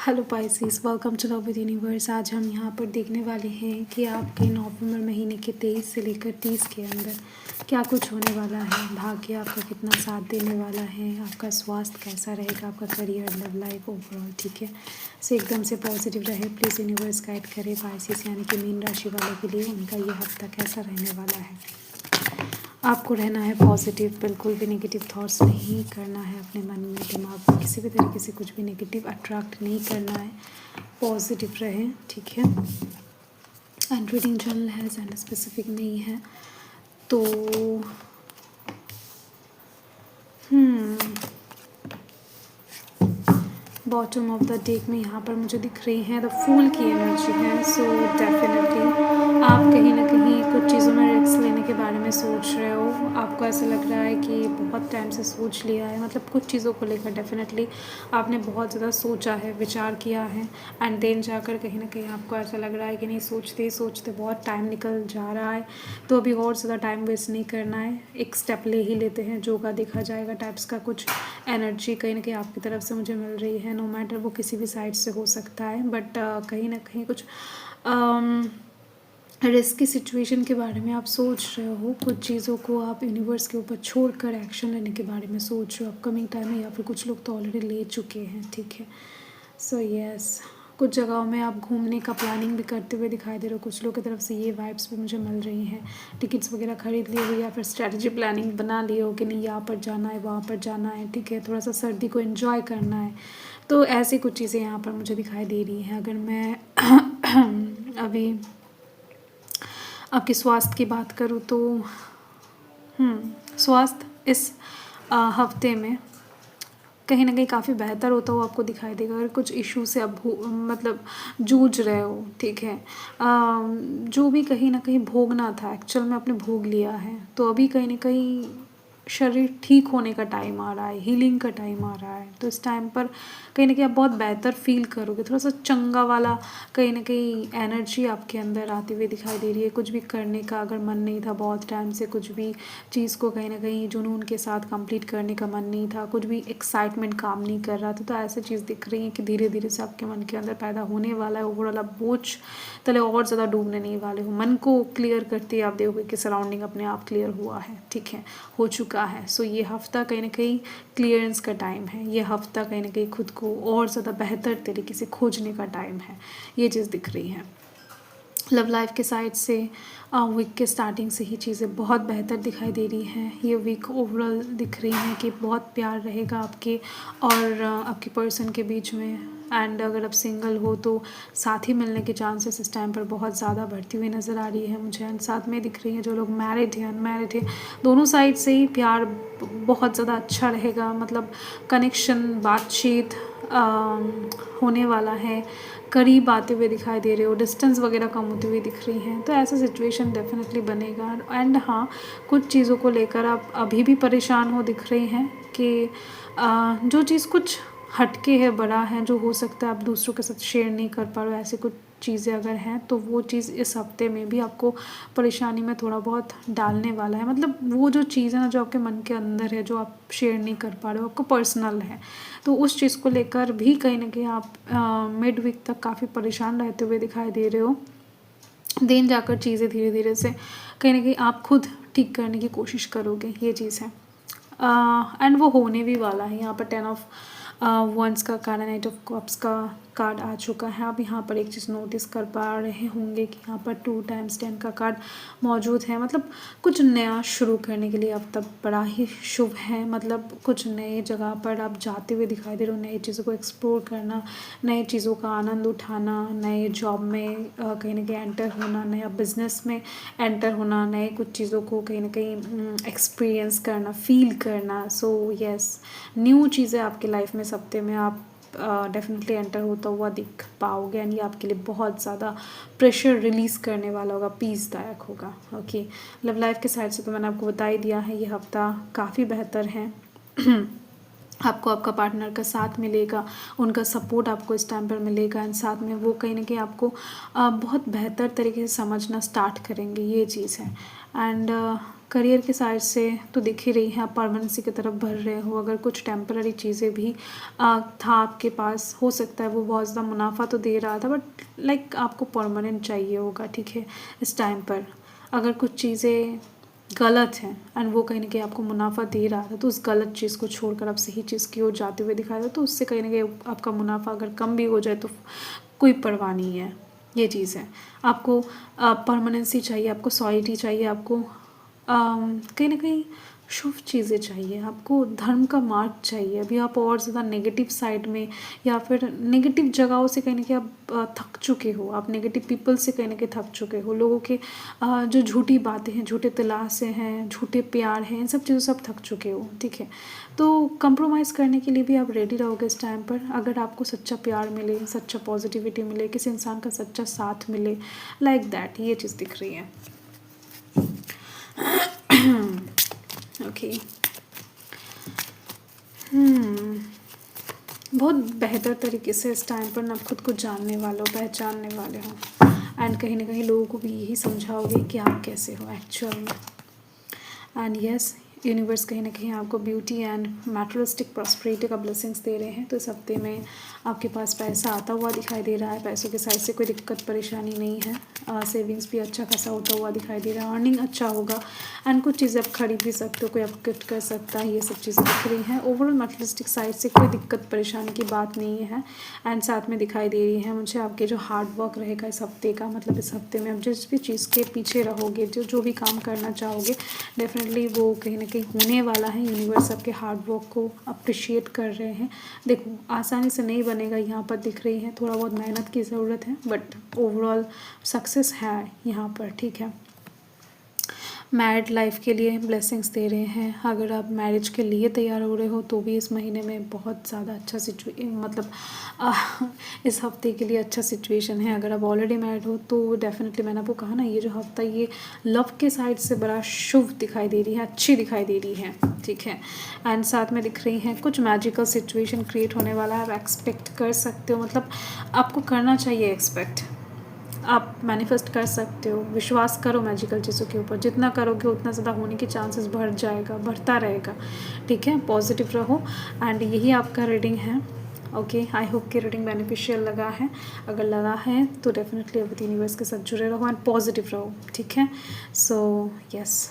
Hello Pisces, welcome to love with universe. आज हम यहाँ पर देखने वाले हैं कि आपके नवंबर महीने के 23 से लेकर 30 के अंदर क्या कुछ होने वाला है। भाग्य आपका कितना साथ देने वाला है, आपका स्वास्थ्य कैसा रहेगा, आपका करियर, लव लाइफ, ओवरऑल। ठीक है, सो एकदम से पॉजिटिव रहे। प्लीज़ यूनिवर्स गाइड करे पाइसेस यानी कि मीन राशि वालों के लिए उनका ये हफ्ता कैसा रहने वाला है। आपको रहना है पॉजिटिव, बिल्कुल भी नेगेटिव थॉट्स नहीं करना है अपने मन में, दिमाग में किसी भी तरीके से कुछ भी नेगेटिव अट्रैक्ट नहीं करना है। पॉजिटिव रहें, ठीक है। एंड रीडिंग जर्नल है, एंड स्पेसिफिक नहीं है तो बॉटम ऑफ द डेक में यहाँ पर मुझे दिख रही है द फूल की एनर्जी है। सो डेफिनेटली आप कहीं ना कहीं कुछ चीज़ों में रिस्क लेने के बारे में सोच रहे हो। आपको ऐसा लग रहा है कि बहुत टाइम से सोच लिया है, मतलब कुछ चीज़ों को लेकर डेफिनेटली आपने बहुत ज़्यादा सोचा है, विचार किया है। एंड देन जाकर कहीं ना कहीं आपको ऐसा लग रहा है कि नहीं, सोचते सोचते बहुत टाइम निकल जा रहा है, तो अभी और ज़्यादा टाइम वेस्ट नहीं करना है, एक स्टेप ले ही लेते हैं, जो का देखा जाएगा टाइप्स का कुछ एनर्जी कहीं ना कहीं आपकी तरफ से मुझे मिल रही है। नो मैटर वो किसी भी साइड से हो सकता है, बट कहीं ना कहीं कुछ रिस्क की सिचुएशन के बारे में आप सोच रहे हो। कुछ चीज़ों को आप यूनिवर्स के ऊपर छोड़कर एक्शन लेने के बारे में सोच रहे हो अपकमिंग टाइम में, या फिर कुछ लोग तो ऑलरेडी ले चुके हैं। ठीक है, सो यस, कुछ जगहों में आप घूमने का प्लानिंग भी करते हुए दिखाई दे रहे हो। कुछ लोगों की तरफ से ये वाइब्स भी मुझे मिल रही हैं। टिकट्स वगैरह खरीद लिए हो या फिर स्ट्रैटेजी प्लानिंग बना लिए हो कि नहीं, यहाँ पर जाना है, वहाँ पर जाना है। ठीक है, थोड़ा सा सर्दी को एंजॉय करना है, तो ऐसी कुछ चीज़ें यहाँ पर मुझे दिखाई दे रही हैं। अगर मैं अभी आपके स्वास्थ्य की बात करूँ तो स्वास्थ्य इस हफ्ते में कहीं ना कहीं काफ़ी बेहतर होता हुआ आपको दिखाई देगा। अगर कुछ इशू से आप मतलब जूझ रहे हो, ठीक है, जो भी कहीं ना कहीं भोगना था एक्चुअल में आपने भोग लिया है, तो अभी कहीं ना कहीं शरीर ठीक होने का टाइम आ रहा है, हीलिंग का टाइम आ रहा है। तो इस टाइम पर कहीं ना कहीं आप बहुत बेहतर फील करोगे, थोड़ा सा चंगा वाला कहीं ना कहीं एनर्जी आपके अंदर आती हुई दिखाई दे रही है। कुछ भी करने का अगर मन नहीं था बहुत टाइम से, कुछ भी चीज़ को कहीं ना कहीं जुनून के साथ कंप्लीट करने का मन नहीं था, कुछ भी एक्साइटमेंट काम नहीं कर रहा था, तो ऐसे चीज़ दिख रही है कि धीरे धीरे से आपके मन के अंदर पैदा होने वाला है। ओवरऑल आप बोझ तले और ज़्यादा डूबने नहीं वाले हो। मन को क्लियर करते आप देखोगे कि सराउंडिंग अपने आप क्लियर हुआ है, ठीक है, हो चुका है। सो ये हफ्ता कहीं ना कहीं क्लियरेंस का टाइम है। ये हफ्ता कहीं ना कहीं खुद को और ज़्यादा बेहतर तरीके से खोजने का टाइम है, ये चीज़ दिख रही है। लव लाइफ के साइड से वीक के स्टार्टिंग से ही चीज़ें बहुत बेहतर दिखाई दे रही हैं। ये वीक ओवरऑल दिख रही हैं कि बहुत प्यार रहेगा आपके और आपके पर्सन के बीच में। एंड अगर आप सिंगल हो तो साथी मिलने के चांसेस इस टाइम पर बहुत ज़्यादा बढ़ती हुई नज़र आ रही है मुझे। एंड साथ में दिख रही है जो लोग मैरिड हैं, अनमैरिड हैं, दोनों साइड से ही प्यार बहुत ज़्यादा अच्छा रहेगा। मतलब कनेक्शन, बातचीत होने वाला है, करीब आते हुए दिखाई दे रहे हो, डिस्टेंस वगैरह कम होती हुई दिख रही हैं, तो ऐसा सिचुएशन डेफिनेटली बनेगा। एंड हाँ, कुछ चीज़ों को लेकर आप अभी भी परेशान हो दिख रहे हैं कि जो चीज़ कुछ हटके है, बड़ा है, जो हो सकता है आप दूसरों के साथ शेयर नहीं कर पा रहे हो, ऐसी कुछ चीज़ें अगर हैं तो वो चीज़ इस हफ्ते में भी आपको परेशानी में थोड़ा बहुत डालने वाला है। मतलब वो जो चीज़ है ना, जो आपके मन के अंदर है, जो आप शेयर नहीं कर पा रहे हो, आपको पर्सनल है, तो उस चीज़ को लेकर भी कहीं ना कहीं आप मिड वीक तक काफ़ी परेशान रहते हुए दिखाई दे रहे हो। देन जाकर चीज़ें धीरे धीरे से कहीं ना कहीं आप खुद ठीक करने की कोशिश करोगे, ये चीज़ है। एंड वो होने भी वाला है। यहाँ पर 10 ऑफ वंस का कार्ड, 8 ऑफ कप्स का कार्ड आ चुका है। आप यहाँ पर एक चीज़ नोटिस कर पा रहे होंगे कि यहाँ पर 2 टाइम्स 10 का कार्ड मौजूद है। मतलब कुछ नया शुरू करने के लिए अब तब बड़ा ही शुभ है। मतलब कुछ नए जगह पर आप जाते हुए दिखाई दे रहे हो, नई चीज़ों को एक्सप्लोर करना, नई चीज़ों का आनंद उठाना, नए जॉब में कहीं ना कहीं एंटर होना, नया बिजनेस में एंटर होना, नए कुछ चीज़ों को कहीं ना कहीं एक्सपीरियंस करना, फील करना। सो यस, न्यू चीज़ें आपके लाइफ में इस हफ्ते में आप डेफिनेटली एंटर होता हुआ दिख पाओगे। एंड ये आपके लिए बहुत ज़्यादा प्रेशर रिलीज़ करने वाला होगा, पीसदायक होगा। ओके, लव लाइफ के साइड से तो मैंने आपको बता ही दिया है, ये हफ्ता काफ़ी बेहतर है। आपको आपका पार्टनर का साथ मिलेगा, उनका सपोर्ट आपको इस टाइम पर मिलेगा। एंड साथ में वो कहीं ना कहीं आपको बहुत बेहतर तरीके से समझना स्टार्ट करेंगे, ये चीज़ है। एंड करियर के साइड से तो दिख ही रही है, आप परमानेंसी की तरफ बढ़ रहे हो। अगर कुछ टेम्पररी चीज़ें भी था आपके पास, हो सकता है वो बहुत ज़्यादा मुनाफा तो दे रहा था, बट लाइक आपको परमानेंट चाहिए होगा, ठीक है। इस टाइम पर अगर कुछ चीज़ें गलत हैं एंड वो कहीं न कहीं आपको मुनाफा दे रहा था, तो उस गलत चीज़ को छोड़कर आप सही चीज़ की ओर जाते हुए दिखाई दो, तो उससे कहीं न कहीं आपका मुनाफा अगर कम भी हो जाए तो कोई परवाह नहीं है। ये चीज़ है। आपको परमानेंसी चाहिए, आपको सॉलिडिटी चाहिए, आपको कहीं न कहीं शुभ चीज़ें चाहिए, आपको धर्म का मार्ग चाहिए। अभी आप और ज़्यादा नेगेटिव साइड में या फिर नेगेटिव जगहों से कहीं न कहीं आप थक चुके हो, आप नेगेटिव पीपल से कहीं न कहीं थक चुके हो। लोगों के जो झूठी बातें हैं, झूठे दिलासे हैं, झूठे प्यार हैं, इन सब चीज़ों से आप थक चुके हो, ठीक है। तो कंप्रोमाइज़ करने के लिए भी आप रेडी रहोगे इस टाइम पर। अगर आपको सच्चा प्यार मिले, सच्चा पॉजिटिविटी मिले, किसी इंसान का सच्चा साथ मिले, लाइक दैट, ये चीज़ दिख रही है। ओके। बहुत बेहतर तरीके से इस टाइम पर ना खुद को जानने वाले हो, पहचानने वाले हो एंड कहीं ना कहीं लोगों को भी यही समझाओगे कि आप कैसे हो एक्चुअल में। एंड यस, यूनिवर्स कहीं ना कहीं आपको ब्यूटी एंड मैटेरियलिस्टिक प्रॉस्पेरिटी का ब्लेसिंग्स दे रहे हैं। तो इस हफ्ते में आपके पास पैसा आता हुआ दिखाई दे रहा है, पैसों के साइड से कोई दिक्कत परेशानी नहीं है। सेविंग्स भी अच्छा खासा होता हुआ दिखाई दे रहा है, अर्निंग अच्छा होगा एंड कुछ चीज़ें आप खरीद भी सकते हो, कोई अपग्रेड कर सकता है, ये सब चीज़ें दिख रही हैं। ओवरऑल मैटेरियलिस्टिक साइड से कोई दिक्कत परेशानी की बात नहीं है। एंड साथ में दिखाई दे रही है मुझे आपके जो हार्ड वर्क रहेगा इस हफ्ते का, मतलब इस हफ्ते में आप जिस भी चीज़ के पीछे रहोगे, जो भी काम करना चाहोगे, डेफिनेटली वो कहीं ना कहीं होने वाला है। यूनिवर्स आपके हार्ड वर्क को अप्रिशिएट कर रहे हैं। देखो, आसानी से नहीं बनेगा, यहाँ पर दिख रही है थोड़ा बहुत मेहनत की ज़रूरत है, बट ओवरऑल सक्सेस है यहाँ पर, ठीक है। मैरिड लाइफ के लिए ब्लेसिंग्स दे रहे हैं। अगर आप मैरिज के लिए तैयार हो रहे हो तो भी इस महीने में बहुत ज़्यादा अच्छा मतलब इस हफ्ते के लिए अच्छा सिचुएशन है। अगर आप ऑलरेडी मैरिड हो तो डेफिनेटली, मैंने आपको कहा ना, ये जो हफ्ता ये लव के साइड से बड़ा शुभ दिखाई दे रही है, अच्छी दिखाई दे रही है, ठीक है। एंड साथ में दिख रही हैं कुछ मैजिकल सिचुएशन क्रिएट होने वाला है, आप एक्सपेक्ट कर सकते हो, मतलब आपको करना चाहिए एक्सपेक्ट। आप मैनिफेस्ट कर सकते हो, विश्वास करो मैजिकल चीज़ों के ऊपर, जितना करोगे उतना ज़्यादा होने के चांसेस बढ़ता रहेगा, ठीक है। पॉजिटिव रहो एंड यही आपका रीडिंग है। ओके, आई होप कि रीडिंग बेनिफिशियल लगा है। अगर लगा है तो डेफिनेटली अब यूनिवर्स के साथ जुड़े रहो एंड पॉजिटिव रहो, ठीक है। So yes.